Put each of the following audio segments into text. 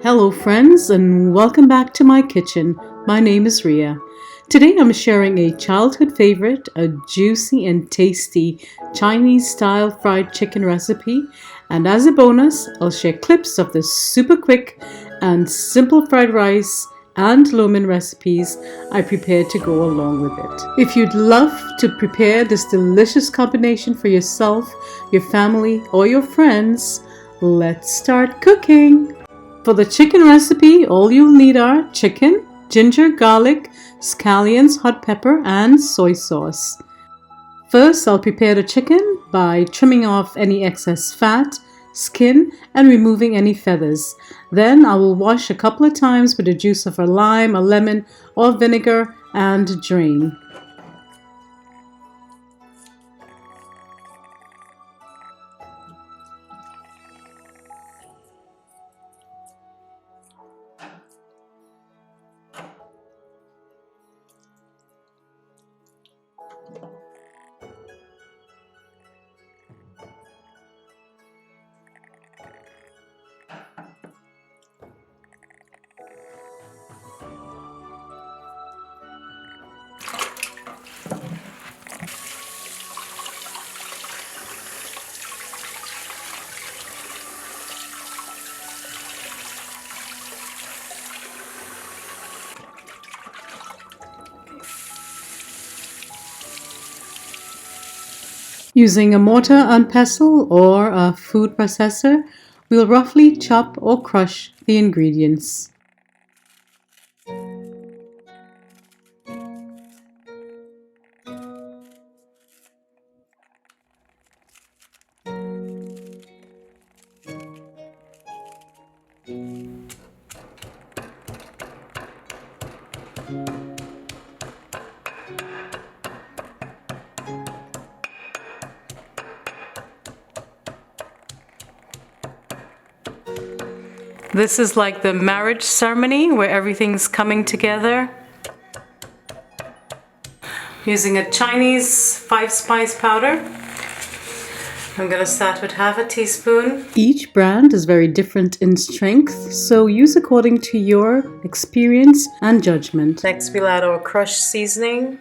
Hello friends, and welcome back to my kitchen. My name is Ria. Today I'm sharing a childhood favorite, a juicy and tasty Chinese style fried chicken recipe, and as a bonus I'll share clips of the super quick and simple fried rice and lo mein recipes I prepared to go along with it. If you'd love to prepare this delicious combination for yourself, your family, or your friends, let's start cooking! For the chicken recipe, all you'll need are chicken, ginger, garlic, scallions, hot pepper, and soy sauce. First, I'll prepare the chicken by trimming off any excess fat, skin, and removing any feathers. Then I will wash a couple of times with the juice of a lime, a lemon, or vinegar and drain. Using a mortar and pestle or a food processor, we'll roughly chop or crush the ingredients. This is like the marriage ceremony where everything's coming together. Using a Chinese 5-spice powder. I'm going to start with half a teaspoon. Each brand is very different in strength, so use according to your experience and judgment. Next we'll add our crushed seasoning.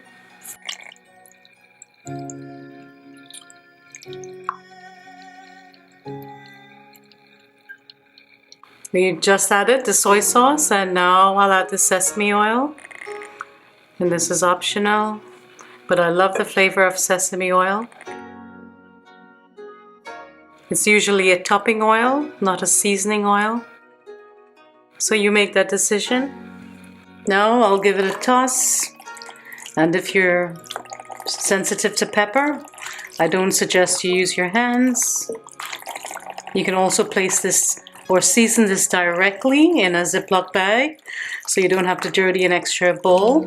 We just added the soy sauce, and now I'll add the sesame oil. And this is optional, but I love the flavor of sesame oil. It's usually a topping oil, not a seasoning oil. So you make that decision. Now I'll give it a toss. And if you're sensitive to pepper, I don't suggest you use your hands. You can also place this or season this directly in a Ziploc bag so you don't have to dirty an extra bowl.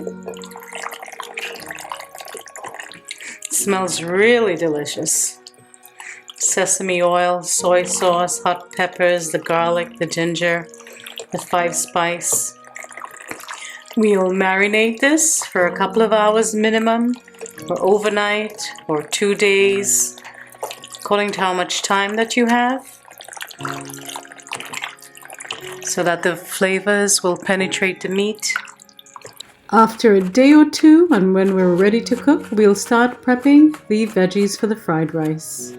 It smells really delicious. Sesame oil, soy sauce, hot peppers, the garlic, the ginger, the 5-spice. We'll marinate this for a couple of hours minimum, or overnight, or 2 days, according to how much time that you have, so that the flavors will penetrate the meat. After a day or two, and when we're ready to cook, we'll start prepping the veggies for the fried rice.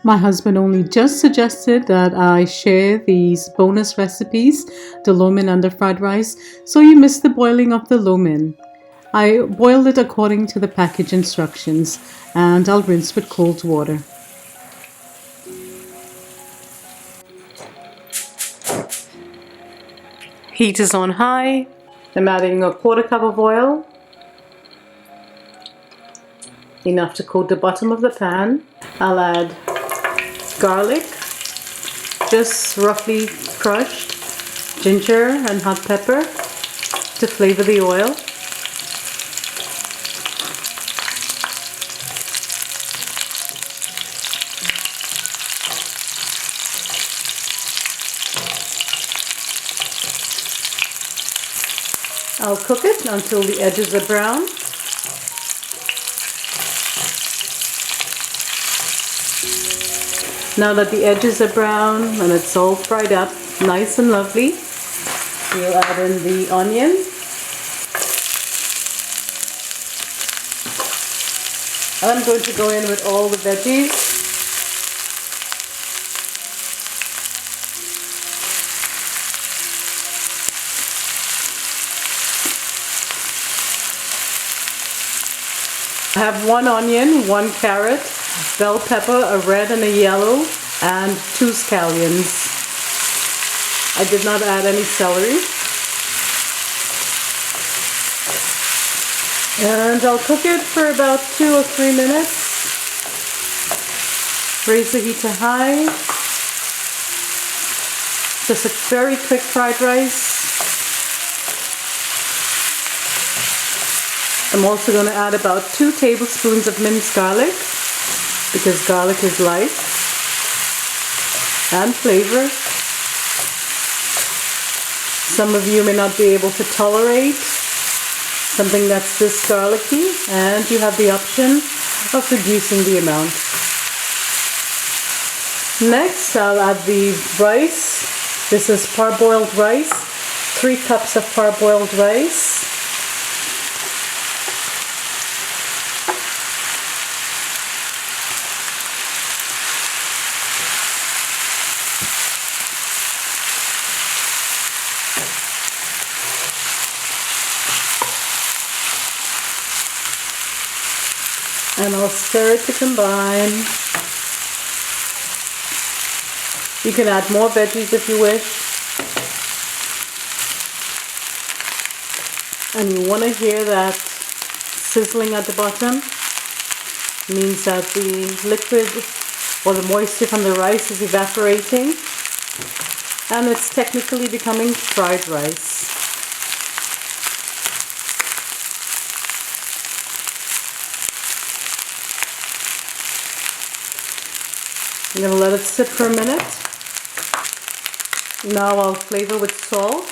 My husband only just suggested that I share these bonus recipes, the lo mein and the fried rice, so you miss the boiling of the lo mein. I boiled it according to the package instructions, and I'll rinse with cold water. Heat is on high. I'm adding a 1/4 cup of oil, enough to coat the bottom of the pan. I'll add garlic, just roughly crushed, ginger and hot pepper to flavor the oil. I'll cook it until the edges are brown. Now that the edges are brown and it's all fried up, nice and lovely, we'll add in the onion. And I'm going to go in with all the veggies. I have 1 onion, 1 carrot, bell pepper, a red and a yellow, and 2 scallions. I did not add any celery. And I'll cook it for about 2 or 3 minutes. Raise the heat to high. Just a very quick fried rice. I'm also going to add about 2 tablespoons of minced garlic, because garlic is light and flavor. Some of you may not be able to tolerate something that's this garlicky, and you have the option of reducing the amount. Next, I'll add the rice. This is parboiled rice, 3 cups of parboiled rice. And I'll stir it to combine. You can add more veggies if you wish. And you want to hear that sizzling at the bottom. It means that the liquid or the moisture from the rice is evaporating. And it's technically becoming fried rice. I'm going to let it sit for a minute. Now I'll flavor with salt.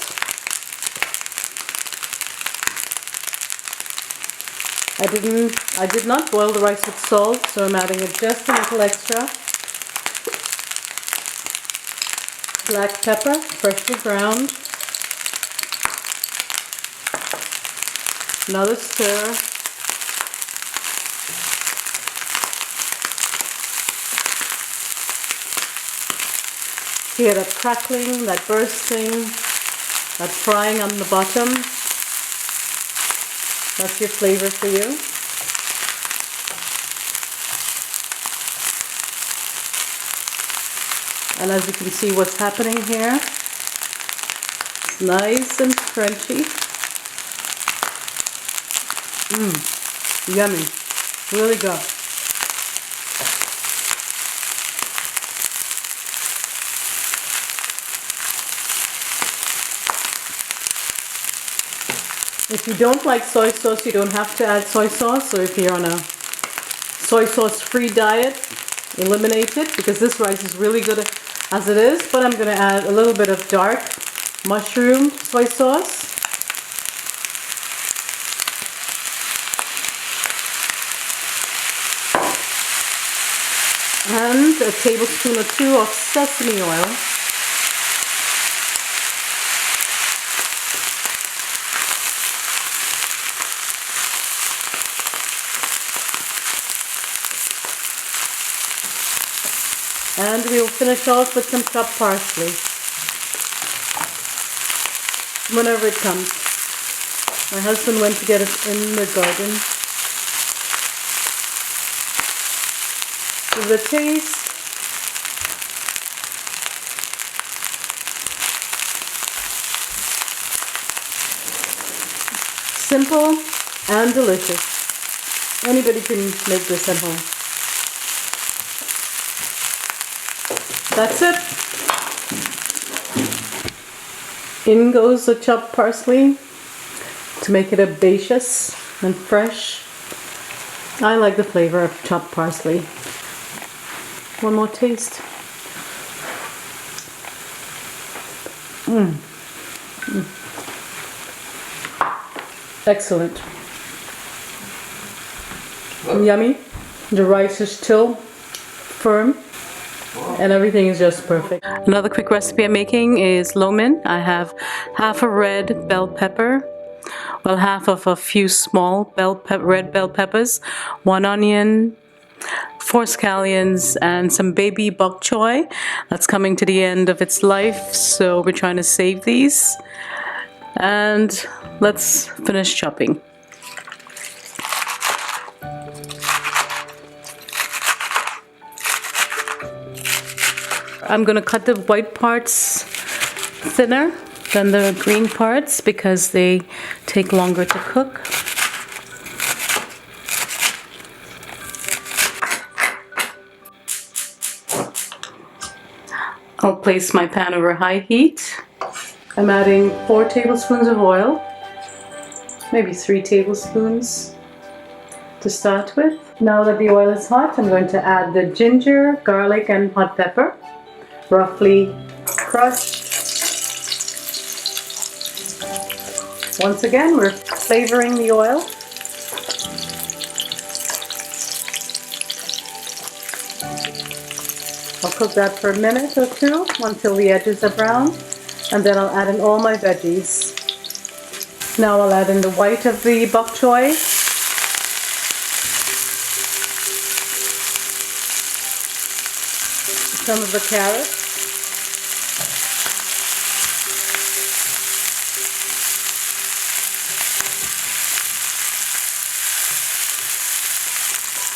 I did not boil the rice with salt, so I'm adding just a little extra. Black pepper, freshly ground. Another stir. Hear that crackling, that bursting, that frying on the bottom. That's your flavor for you. And as you can see what's happening here, it's nice and crunchy. Yummy. Really good. If you don't like soy sauce, you don't have to add soy sauce. So if you're on a soy sauce free diet, eliminate it, because this rice is really good as it is. But I'm going to add a little bit of dark mushroom soy sauce. And a tablespoon or 2 of sesame oil. And we will finish off with some chopped parsley whenever it comes. My husband went to get it in the garden. Give it a taste. Simple and delicious. Anybody can make this at home. That's it. In goes the chopped parsley to make it herbaceous and fresh. I like the flavor of chopped parsley. One more taste. Excellent. Yummy. The rice is still firm. And everything is just perfect. Another quick recipe I'm making is lo mein. I have half a red bell pepper, well, half of a few small red bell peppers, 1 onion, 4 scallions, and some baby bok choy that's coming to the end of its life, so we're trying to save these. And let's finish chopping. I'm going to cut the white parts thinner than the green parts because they take longer to cook. I'll place my pan over high heat. I'm adding 4 tablespoons of oil, maybe 3 tablespoons to start with. Now that the oil is hot, I'm going to add the ginger, garlic, and hot pepper, roughly crushed. Once again, we're flavoring the oil. I'll cook that for a minute or 2 until the edges are brown, and then I'll add in all my veggies. Now I'll add in the white of the bok choy, some of the carrots,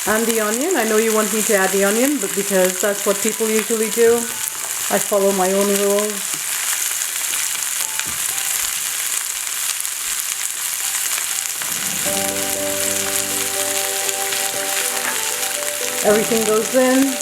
and the onion. I know you want me to add the onion, but because that's what people usually do, I follow my own rules. Everything goes in.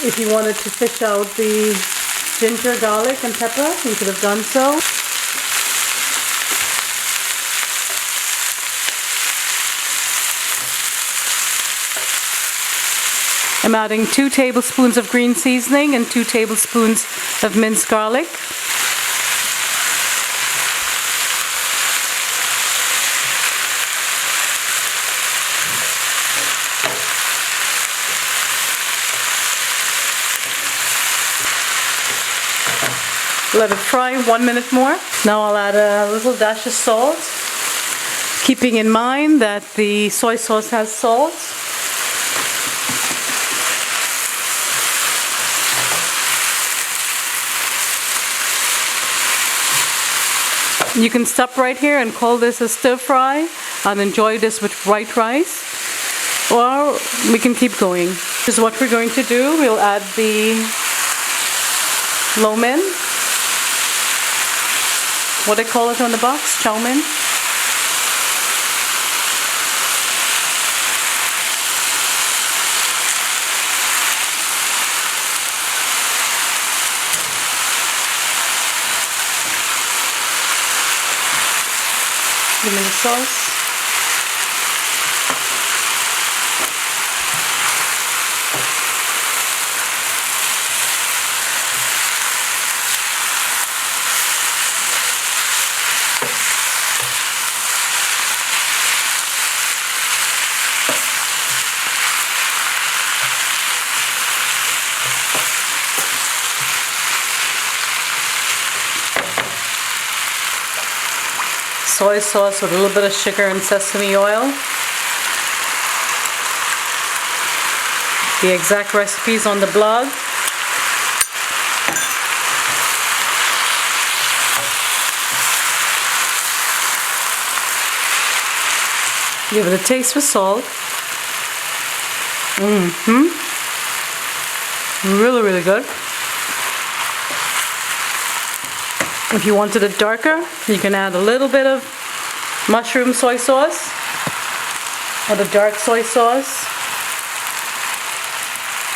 If you wanted to fish out the ginger, garlic, and pepper, you could have done so. I'm adding 2 tablespoons of green seasoning and 2 tablespoons of minced garlic. Let it fry 1 minute more. Now I'll add a little dash of salt, keeping in mind that the soy sauce has salt. You can stop right here and call this a stir fry and enjoy this with white rice, or we can keep going. This is what we're going to do. We'll add the lo mein, what they call it on the box, chow mein. Give me the sauce. Soy sauce with a little bit of sugar and sesame oil. The exact recipes on the blog. Give it a taste with salt. Really, really good. If you wanted it darker, you can add a little bit of mushroom soy sauce or the dark soy sauce.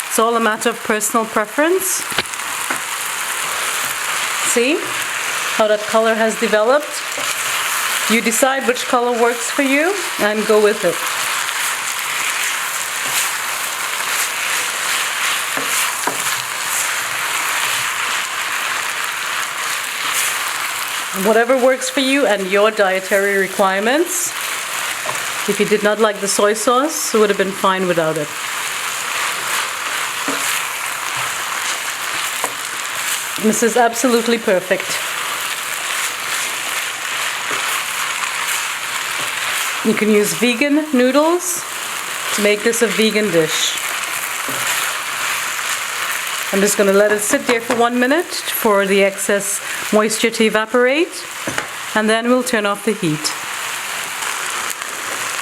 It's all a matter of personal preference. See how that color has developed? You decide which color works for you and go with it. Whatever works for you and your dietary requirements. If you did not like the soy sauce, it would have been fine without it. This is absolutely perfect. You can use vegan noodles to make this a vegan dish. I'm just going to let it sit there for 1 minute for the excess moisture to evaporate, and then we'll turn off the heat.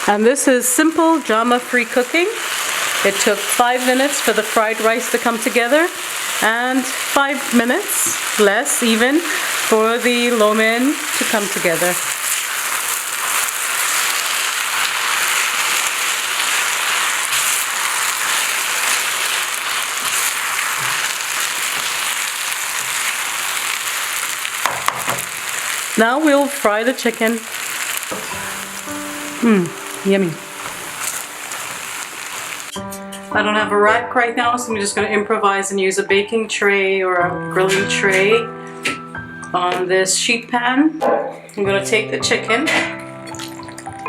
And this is simple, drama-free cooking. It took 5 minutes for the fried rice to come together, and 5 minutes, less even, for the lo mein to come together. Now we'll fry the chicken. Yummy. I don't have a rack right now, so I'm just going to improvise and use a baking tray or a grilling tray on this sheet pan. I'm going to take the chicken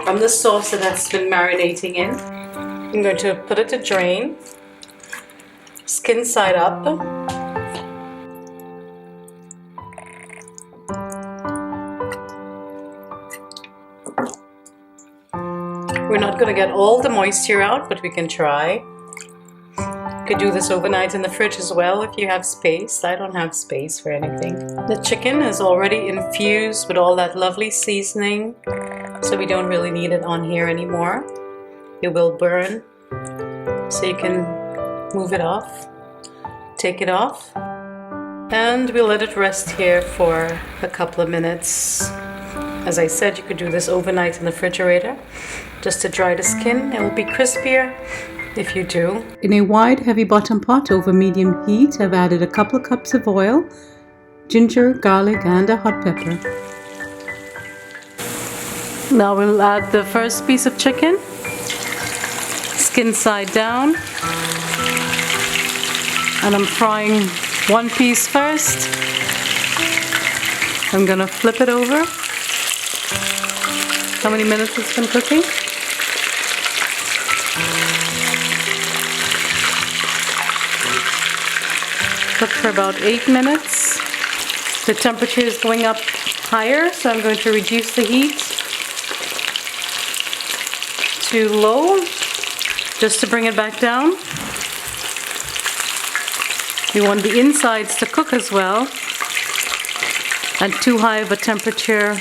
from the sauce that's been marinating in. I'm going to put it to drain, skin side up. We're not going to get all the moisture out, but we can try. You could do this overnight in the fridge as well if you have space. I don't have space for anything. The chicken is already infused with all that lovely seasoning, so we don't really need it on here anymore. It will burn, so you can move it off, take it off, and we'll let it rest here for a couple of minutes. As I said, you could do this overnight in the refrigerator just to dry the skin. It will be crispier if you do. In a wide, heavy bottom pot over medium heat, I've added a couple of cups of oil, ginger, garlic, and a hot pepper. Now we'll add the first piece of chicken, skin side down, and I'm frying one piece first. I'm gonna flip it over. How many minutes it's been cooking? Cooked for about 8 minutes. The temperature is going up higher, so I'm going to reduce the heat to low, just to bring it back down. We want the insides to cook as well, and too high of a temperature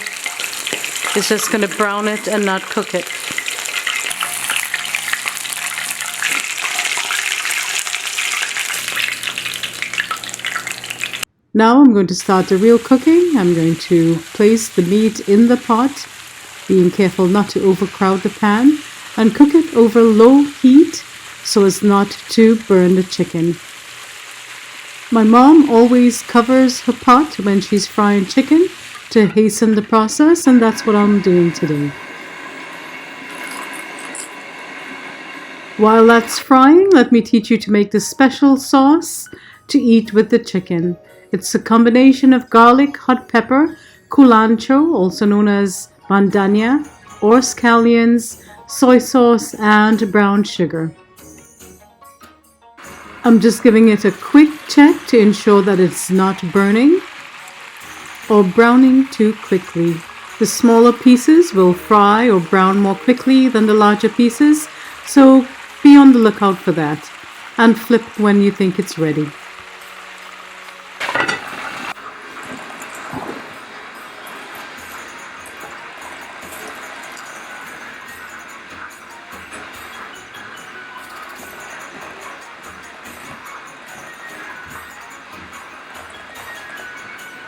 is just going to brown it and not cook it. Now I'm going to start the real cooking. I'm going to place the meat in the pot, being careful not to overcrowd the pan, and cook it over low heat so as not to burn the chicken. My mom always covers her pot when she's frying chicken to hasten the process, and that's what I'm doing today. While that's frying, let me teach you to make this special sauce to eat with the chicken. It's a combination of garlic, hot pepper, culantro, also known as bandania, or scallions, soy sauce, and brown sugar. I'm just giving it a quick check to ensure that it's not burning or browning too quickly. The smaller pieces will fry or brown more quickly than the larger pieces, so be on the lookout for that, and flip when you think it's ready.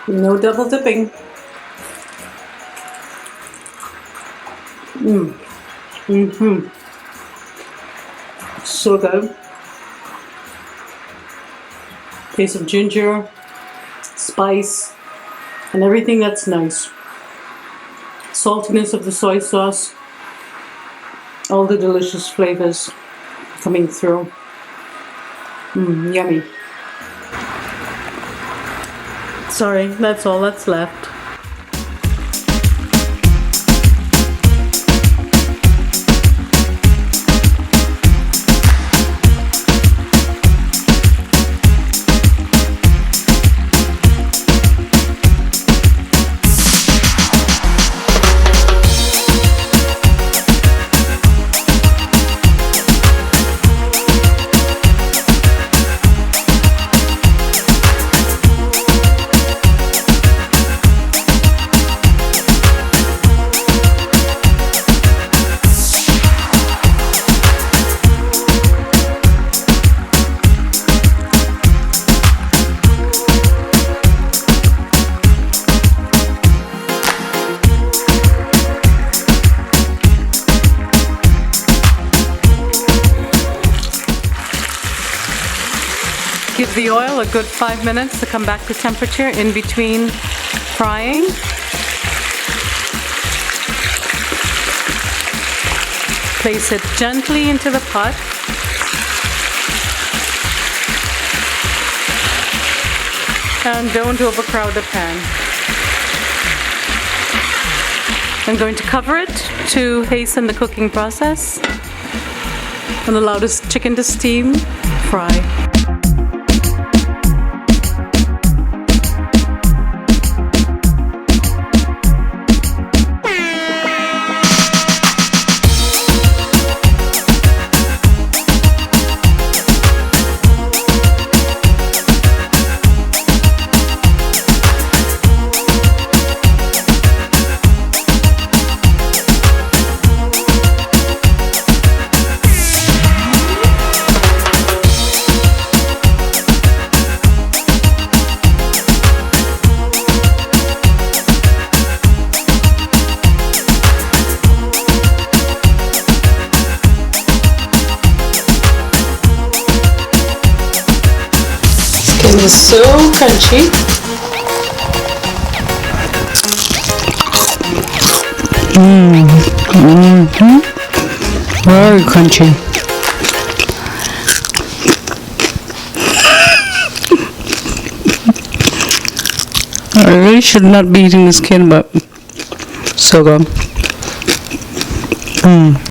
No double dipping. So good. Taste of ginger, spice, and everything that's nice. saltiness of the soy sauce, all the delicious flavors coming through. Yummy. Sorry, that's all that's left. Give the oil a good 5 minutes to come back to temperature in between frying. Place it gently into the pot. And don't overcrowd the pan. I'm going to cover it to hasten the cooking process and allow this chicken to steam, fry. It is so crunchy. Very crunchy. I really should not be eating the skin, but so good.